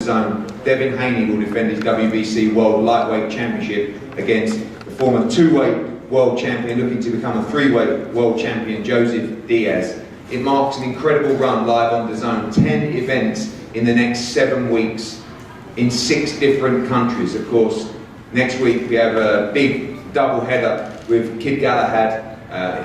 DAZN. Devin Haney will defend his WBC World Lightweight Championship against the former two-weight world champion, looking to become a three-weight world champion, Joseph Diaz. It marks an incredible run live on DAZN. 10 events in the next 7 weeks in 6 different countries. Of course, next week we have a big double header with Kid Galahad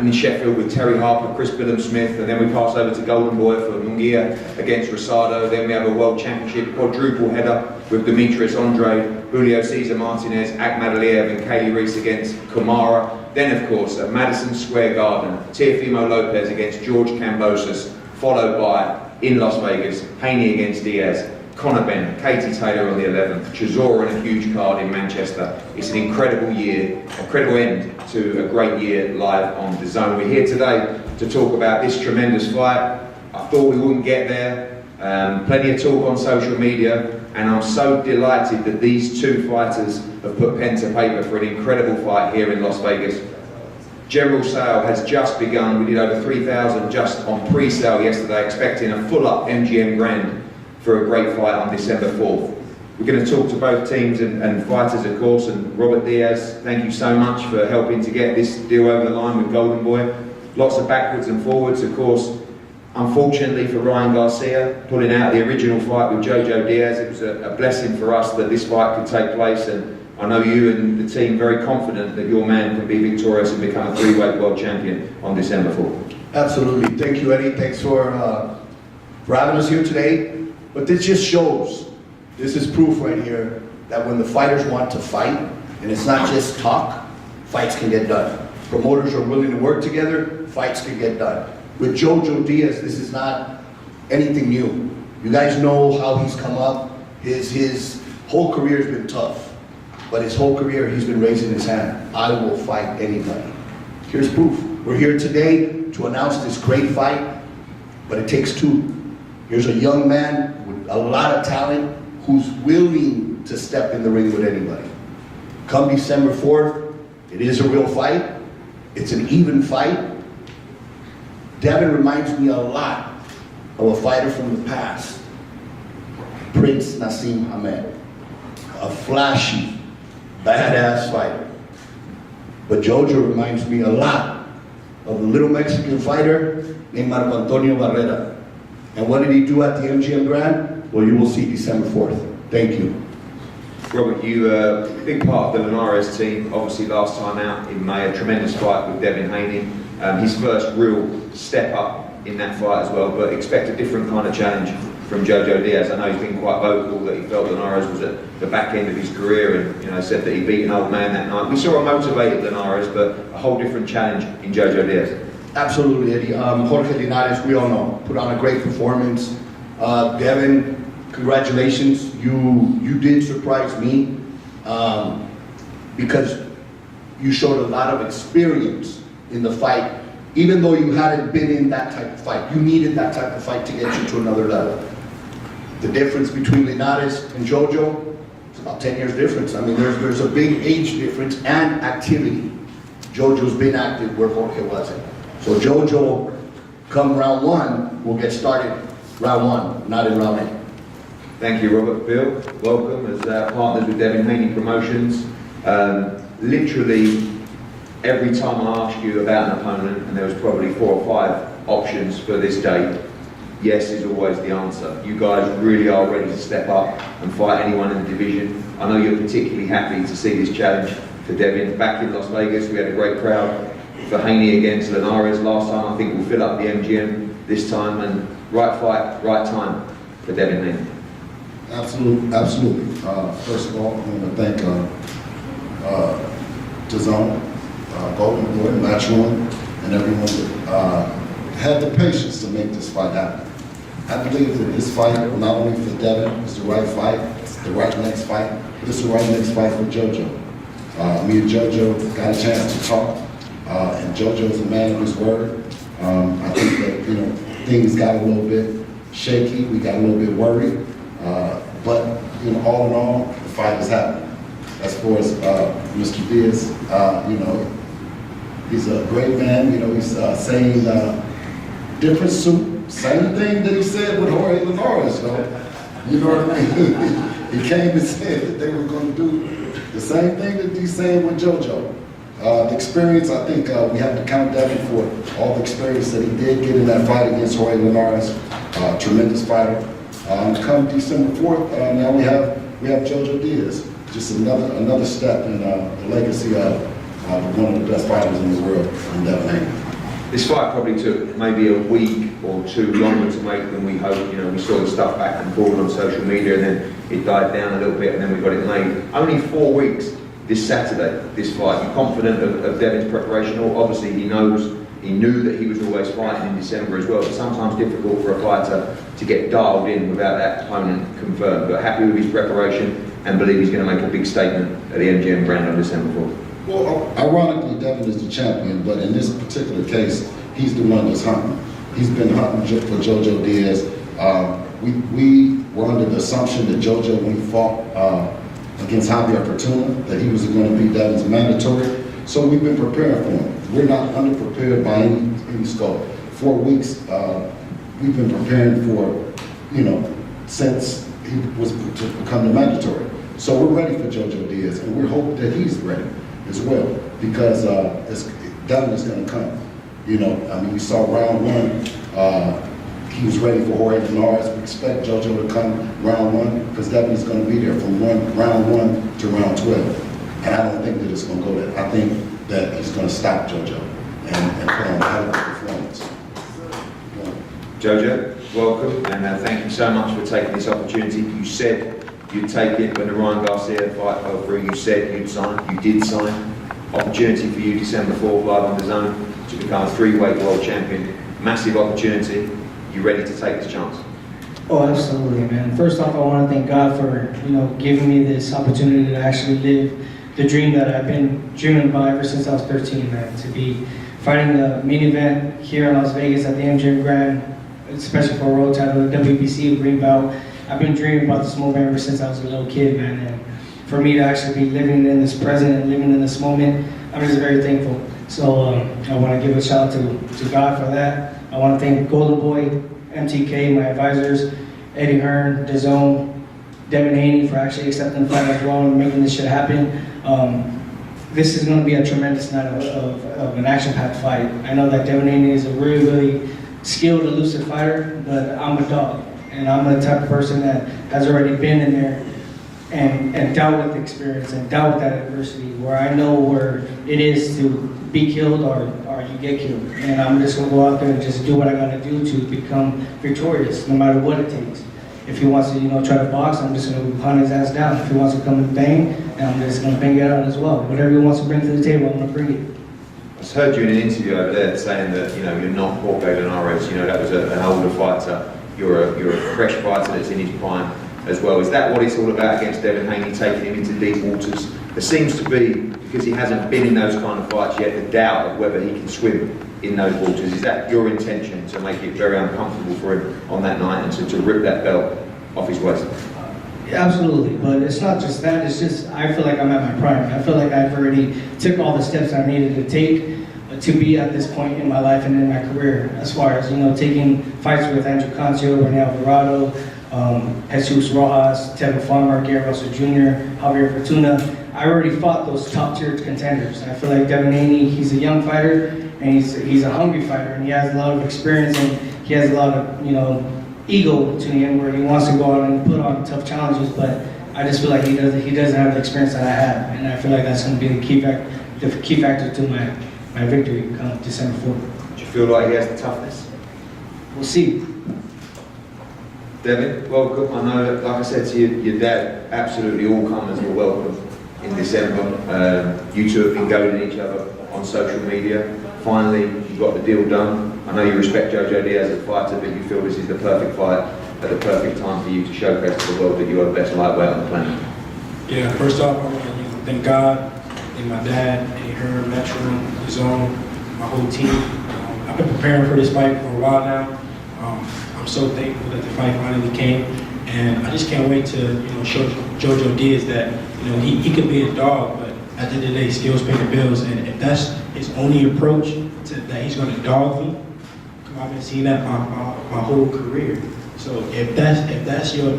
in Sheffield with Terry Harper, Chris Billum-Smith, and then we pass over to Golden Boy for Munguia against Rosado. Then we have a World Championship quadruple header with Demetrius Andrade, Julio Cesar Martinez, Akhmad Aliyev and Kaylee Reese against Kumara. Then of course at Madison Square Garden, Teofimo Lopez against George Kambosos, followed by, in Las Vegas, Haney against Diaz, Conor Benn, Katie Taylor on the 11th, Chisora and a huge card in Manchester. It's an incredible year, incredible end to a great year live on DAZN. We're here today to talk about this tremendous fight. I thought we wouldn't get there. Plenty of talk on social media, and I'm so delighted that these two fighters have put pen to paper for an incredible fight here in Las Vegas. General sale has just begun. We did over 3,000 just on pre-sale yesterday, expecting a full-up MGM Grand for a great fight on December 4th. We're going to talk to both teams and fighters, of course, and Robert Diaz, thank you so much for helping to get this deal over the line with Golden Boy. Lots of backwards and forwards, of course. Unfortunately for Ryan Garcia, pulling out the original fight with Jojo Diaz, it was a blessing for us that this fight could take place, and I know you and the team very confident that your man can be victorious and become a three-weight world champion on December 4th. Absolutely. Thank you, Eddie. Thanks for having us here today. But this just shows, this is proof right here, that when the fighters want to fight, and it's not just talk, fights can get done. Promoters are willing to work together, fights can get done. With Jojo Diaz, this is not anything new. You guys know how he's come up. His whole career has been tough, but his whole career he's been raising his hand. I will fight anybody. Here's proof. We're here today to announce this great fight, but it takes two. Here's a young man with a lot of talent who's willing to step in the ring with anybody. Come December 4th, it is a real fight. It's an even fight. Devin reminds me a lot of a fighter from the past, Prince Nassim Hamed. A flashy, badass fighter. But Jojo reminds me a lot of a little Mexican fighter named Marco Antonio Barrera. And what did he do at the MGM Grand? Well, you will see December 4th. Thank you. Robert, you a big part of the Linares team, obviously last time out in May, a tremendous fight with Devin Haney. His first real step up in that fight as well, but expect a different kind of challenge from Jojo Diaz. I know he's been quite vocal that he felt Linares was at the back end of his career and said that he beat an old man that night. We saw a motivated Linares, but a whole different challenge in Jojo Diaz. Absolutely, Eddie. Jorge Linares, we all know, put on a great performance. Devin, congratulations. You did surprise me because you showed a lot of experience in the fight. Even though you hadn't been in that type of fight, you needed that type of fight to get you to another level. The difference between Linares and Jojo is about 10 years difference. I mean, there's a big age difference and activity. Jojo's been active where Jorge wasn't. So Jojo, come round one, will get started round one, not in round 8. Thank you, Robert. Bill, welcome as partners with Devin Haney Promotions. Literally, every time I asked you about an opponent, and there was probably 4 or 5 options for this date, yes is always the answer. You guys really are ready to step up and fight anyone in the division. I know you're particularly happy to see this challenge for Devin. Back in Las Vegas, we had a great crowd for Haney against Linares last time. I think we'll fill up the MGM this time, and right fight, right time for Devin Haney. Absolutely. First of all, I want to thank DAZN, Golden Boy, Match One, and everyone that had the patience to make this fight happen. I believe that this fight, not only for Devin, is the right fight, it's the right next fight, but it's the right next fight for Jojo. Me and Jojo got a chance to talk, and Jojo is a man of his word. I think that things got a little bit shaky, we got a little bit worried, but all in all, the fight is happening. As far as Mr. Diaz, he's a great man. He's saying different suit, same thing that he said with Jorge Linares. You know what I mean? He came and said that they were going to do the same thing that he's saying with JoJo. The experience, I think we have to count Devin for all the experience that he did get in that fight against Jorge Linares. Tremendous fighter. Come December 4th, now we have JoJo Diaz. Just another step in the legacy of one of the best fighters in the world, in Devin Haney. This fight probably took maybe a week or two longer to make than we hoped. You know, we saw the stuff back and forward on social media, and then it died down a little bit, and then we got it made. Only 4 weeks this Saturday, this fight. You're confident of Devin's preparation? Obviously, he knew that he was always fighting in December as well. It's sometimes difficult for a fighter to get dialed in without that opponent confirmed. But happy with his preparation and believe he's going to make a big statement at the MGM Grand on December 4th. Well, ironically, Devin is the champion, but in this particular case, he's the one that's hunting. He's been hunting for JoJo Diaz. We were under the assumption that JoJo, when he fought against Javier Fortuna, that he was going to be Devin's mandatory. So we've been preparing for him. We're not underprepared by any scope. 4 weeks, we've been preparing for, since he was to become the mandatory. So we're ready for JoJo Diaz, and we're hoping that he's ready as well, because Devin is going to come. You saw round 1, he was ready for Jorge Linares. We expect JoJo to come round 1, because Devin is going to be there from round 1 to round 12. And I don't think that it's going to go there. I think that he's going to stop JoJo and put on a hell of a performance. JoJo, welcome, and thank you so much for taking this opportunity. You said you'd take it when the Ryan Garcia fight fell through. You said you'd sign. You did sign. Opportunity for you December 4th, live on the zone, to become a 3-weight world champion. Massive opportunity. You ready to take this chance? Oh, absolutely, man. First off, I want to thank God for giving me this opportunity to actually live the dream that I've been dreaming about ever since I was 13, man. To be fighting the main event here in Las Vegas at the MGM Grand, especially for a world title, the WBC green belt. I've been dreaming about this moment ever since I was a little kid, man. And for me to actually be living in this present and living in this moment, I'm just very thankful. So I want to give a shout out to God for that. I want to thank Golden Boy, MTK, my advisors, Eddie Hearn, DAZN, Devin Haney for actually accepting the fight as well and making this shit happen. This is going to be a tremendous night of an action-packed fight. I know that Devin Haney is a really, really skilled, elusive fighter, but I'm a dog. And I'm the type of person that has already been in there and dealt with experience and dealt with that adversity, where I know where it is to be killed or you get killed. And I'm just going to go out there and just do what I got to do to become victorious, no matter what it takes. If he wants to, try to box, I'm just going to hunt his ass down. If he wants to come and bang, and I'm just going to bang it out as well. Whatever he wants to bring to the table, I'm going to bring it. I just heard you in an interview over there saying that you're not Jorge Linares. That was an older fighter. You're a fresh fighter that's in his prime as well. Is that what it's all about against Devin Haney, taking him into deep waters? There seems to be, because he hasn't been in those kind of fights yet, the doubt of whether he can swim in those waters. Is that your intention, to make it very uncomfortable for him on that night and to rip that belt off his waist? Yeah, absolutely, but it's not just that. It's just I feel like I'm at my prime. I feel like I've already took all the steps I needed to take to be at this point in my life and in my career, as far as taking fights with Andrew Cancio, Rene Alvarado, Jesus Rojas, Tevin Farmer, Gary Russell Jr., Javier Fortuna. I already fought those top-tier contenders. I feel like Devin Haney, he's a young fighter, and he's a hungry fighter, and he has a lot of experience, and he has a lot of ego to him, where he wants to go out and put on tough challenges. But I just feel like he doesn't have the experience that I have, and I feel like that's going to be the key factor to my victory come December 4th. Do you feel like he has the toughness? We'll see. Devin, welcome. I know that, like I said to your dad, absolutely all comers are welcome in December. You two have been goading each other on social media. Finally, you got the deal done. I know you respect JoJo Diaz as a fighter, but you feel this is the perfect fight at the perfect time for you to showcase to the world that you are the best lightweight on the planet. Yeah, first off, I want to thank God and my dad, Eddie Hearn, Metro, DAZN, my whole team. I've been preparing for this fight for a while now. I'm so thankful that the fight finally came, and I just can't wait to show JoJo Diaz that he could be a dog, but at the end of the day, skills pay the bills. And if that's his only approach that he's going to dog me, I've been seeing that my whole career. So if that's your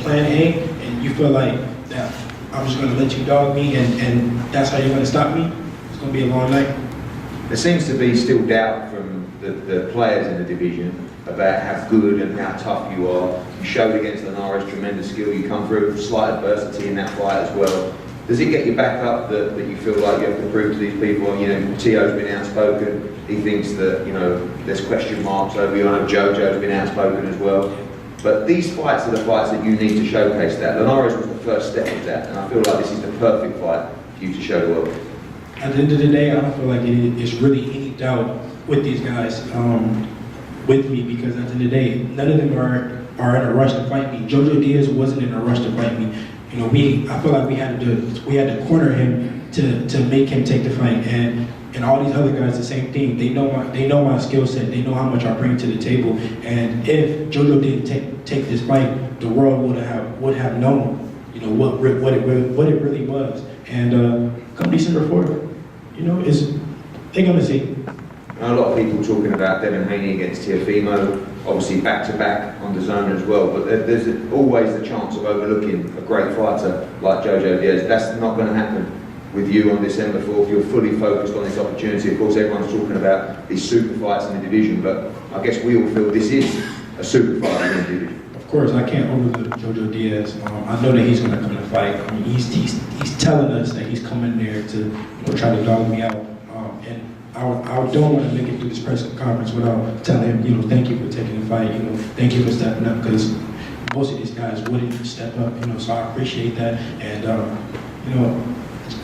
plan A, and you feel like that I'm just gonna let you dog me, and that's how you're gonna stop me, it's gonna be a long night. There seems to be still doubt from the players in the division about how good and how tough you are. You showed against Linares tremendous skill. You come through slight adversity in that fight as well. Does it get you back up that you feel like you have to prove to these people? You know, Tio's been outspoken. He thinks that, you know, there's question marks over you. I know Jojo's been outspoken as well. But these fights are the fights that you need to showcase that. Linares was the first step of that, and I feel like this is the perfect fight for you to show the world. At the end of the day, I don't feel like it's really any doubt with these guys, with me, because at the end of the day, none of them are in a rush to fight me. Jojo Diaz wasn't in a rush to fight me. You know, I feel like we had to corner him to make him take the fight, and all these other guys the same thing. They know my skill set. They know how much I bring to the table. And if Jojo didn't take this fight, the world would have known, you know, what it really was. And come December 4th, you know, they're gonna see. A lot of people talking about Devin Haney against Teofimo, obviously back-to-back on the zone as well, but there's always the chance of overlooking a great fighter like Jojo Diaz. That's not going to happen with you on December 4th. You're fully focused on this opportunity. Of course, everyone's talking about these super fights in the division, but I guess we all feel this is a super fight in the division. Of course, I can't overlook Jojo Diaz. I know that he's going to come to fight. I mean, he's telling us that he's coming there to, you know, try to dog me out. And I don't want to make it through this press conference without telling him, you know, thank you for taking the fight. You know, thank you for stepping up, because most of these guys wouldn't step up. You know, so I appreciate that. And you know,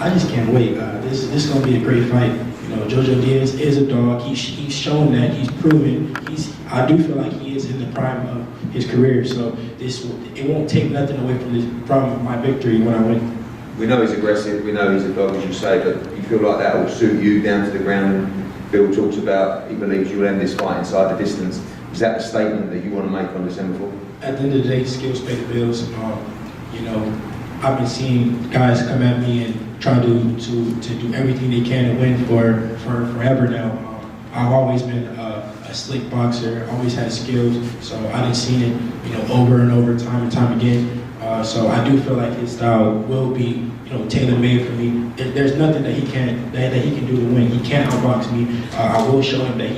I just can't wait. This is going to be a great fight. You know, Jojo Diaz is a dog. He's shown that. He's proven. I do feel like he is in the prime of his career. So it won't take nothing away from my victory when I win. We know he's aggressive, we know he's a dog, as you say, but you feel like that will suit you down to the ground. And Bill talks about, he believes you'll end this fight inside the distance. Is that the statement that you want to make on December 4th? At the end of the day, skills pay the bills. You know, I've been seeing guys come at me and try to do everything they can to win for forever now. I've always been a slick boxer, always had skills, so I done seen it, you know, over and over, time and time again. So I do feel like his style will be, you know, tailor-made for me. There's nothing that he can do to win. He can't outbox me. I will show him that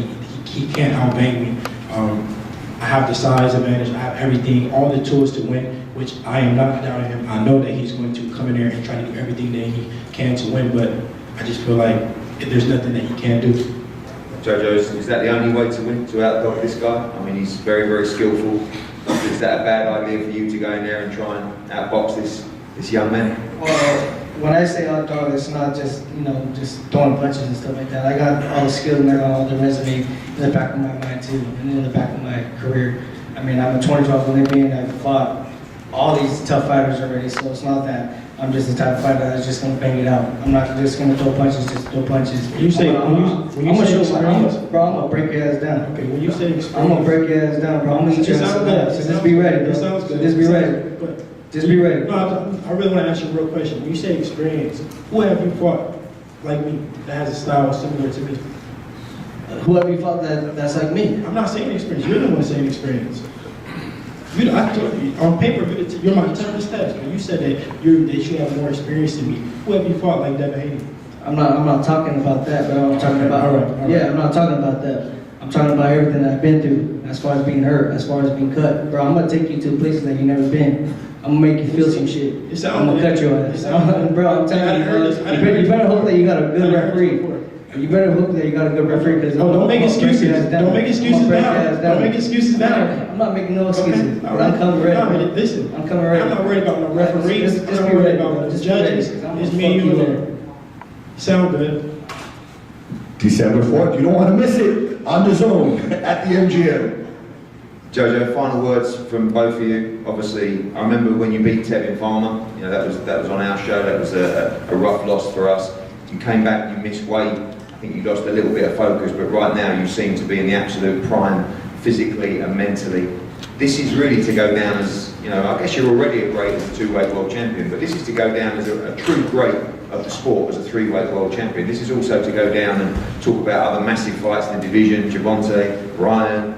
he can't outbang me. I have the size advantage. I have everything, all the tools to win, which I am not doubting him. I know that he's going to come in there and try to do everything that he can to win, but I just feel like there's nothing that he can't do. Jojo, is that the only way to win, to outdog this guy? I mean, he's very, very skillful. Is that a bad idea for you to go in there and try and outbox this young man? Well, when I say outdog, it's not just, you know, just throwing punches and stuff like that. I got all the skill and I got all the resume in the back of my mind too, and in the back of my career. I mean, I'm a 2012 Olympian. I've fought all these tough fighters already, so it's not that I'm just the type of fighter that's just gonna bang it out. I'm not just gonna throw punches, just throw punches. When you say experience, bro, I'm gonna break your ass down. Okay, when you say experience, I'm gonna break your ass down, bro. I'm gonna eat your ass up. So just be ready, bro. It sounds good. Just be ready. Just be ready. No, I really want to ask you a real question. When you say experience, who have you fought like me that has a style similar to me? Who have you fought that's like me? I'm not saying experience. You're the one saying experience. I told you, on paper, you're my toughest test. When you said that you have more experience than me, who have you fought like Devin Haney? I'm not talking about that, but I'm talking about all right. Yeah, I'm not talking about that. I'm talking about everything that I've been through, as far as being hurt, as far as being cut. Bro, I'm gonna take you to places that you've never been. I'm gonna make you feel some shit. I'm gonna cut your ass. Bro, I'm telling you, you better hope that you got a good referee. You better hope that you got a good referee, because don't make excuses. Don't make excuses now. Don't make excuses now. I'm not making no excuses. Okay. I'm coming ready. No, listen, I'm coming ready. I'm not worried about no referee. Just I'm be not worried ready, about bro. the Just be judges. ready, 'cause I'm It's gonna me and fuck you you there. Sound good? December 4th, you don't want to miss it, on the zone, at the MGM. Jojo, final words from both of you. Obviously, I remember when you beat Tevin Farmer. You know, that was on our show. That was a rough loss for us. You came back, you missed weight. I think you lost a little bit of focus, but right now you seem to be in the absolute prime, physically and mentally. This is really to go down as, you know, I guess you're already a great as a two-weight world champion, but this is to go down as a true great of the sport, as a three-weight world champion. This is also to go down and talk about other massive fights in the division, Javante, Ryan,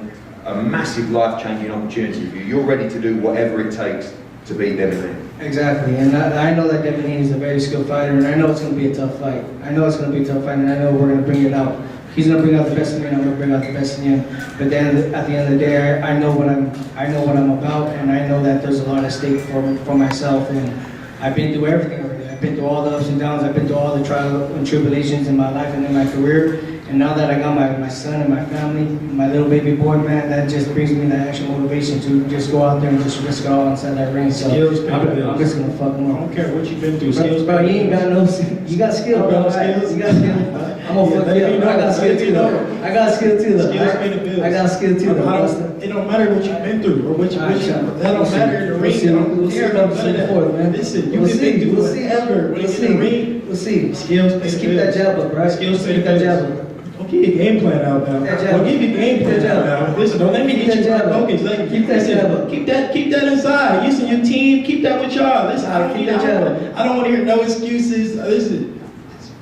a massive life-changing opportunity for you. You're ready to do whatever it takes to beat Devin Haney. Exactly, and I know that Devin Haney is a very skilled fighter, and I know it's going to be a tough fight. I know it's going to be a tough fight, and I know we're going to bring it out. He's going to bring out the best in me, and I'm going to bring out the best in him. But then at the end of the day, I know what I'm about, and I know that there's a lot at stake for myself. And I've been through everything already. I've been through all the ups and downs. I've been through all the trials and tribulations in my life and in my career. And now that I got my son and my family, my little baby boy, man, that just brings me that extra motivation to just go out there and just risk it all inside that ring. So Skills pay the I'm bills. just gonna fuck him I up. don't care what you've been through. Skills, Bro, you ain't got no, you got skill, bro. Bro, skills. You got skill. I'm gonna fuck you up. I got skill too, though. I got skill too, though. Skills pay the bills. I got skill too, though. It don't matter what you've been through or what you. That don't matter in the ring. I don't We'll see care about about the that. fourth, man. Listen, you We'll can see. be We'll doing see. whatever. When We'll you get in the see. ring, We'll see. skills pay Let's the keep that bills. jab up, right? Skills Let's pay keep the that bills. jab up. Don't give your game plan out now. That jab. Don't give your game plan Keep that out jab. now. Listen, don't let me Keep get that you jab up. focused. Like, Keep that listen, jab up. Keep that inside. You and your team, keep that with y'all. Listen, I don't Keep need that jab up. I don't want to hear no excuses. Listen,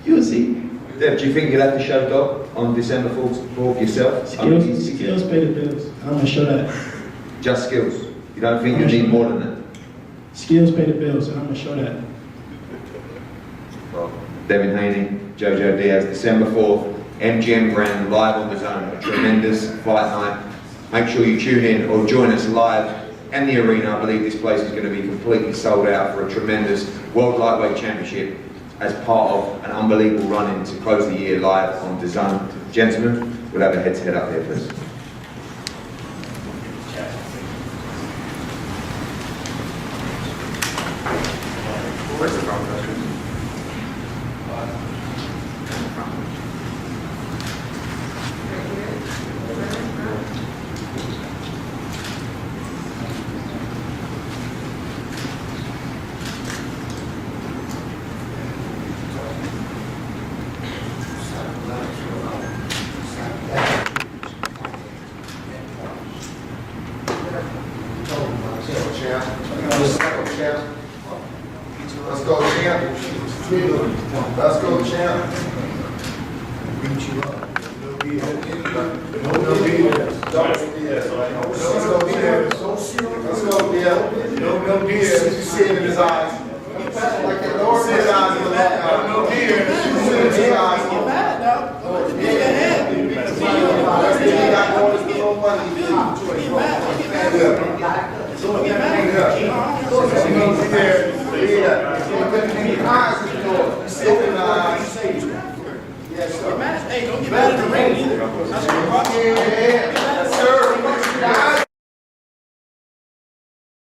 you'll see. Dev, do you think you'll have to show dog on December 4th yourself? I mean, Skills pay the bills. I'm gonna show that. just skills. You don't think you need more than that? Skills pay the bills, and I'm gonna show that. Well, Devin Haney, Jojo Diaz, December 4th, MGM Grand, live on the zone. A tremendous fight night. Make sure you tune in or join us live in the arena. I believe this place is going to be completely sold out for a tremendous World Lightweight Championship as part of an unbelievable run-in to close the year live on the zone. Gentlemen, we'll have a head-to-head up here, please. Where's the front? Let's go, champ. Let's go, champ. Beat you up. No Diaz. Let's go, Diaz. No Diaz. You see it in his eyes. Like that Lord in his eyes. No Diaz. You see it in his eyes. Hey, don't get mad at the ring either. That's your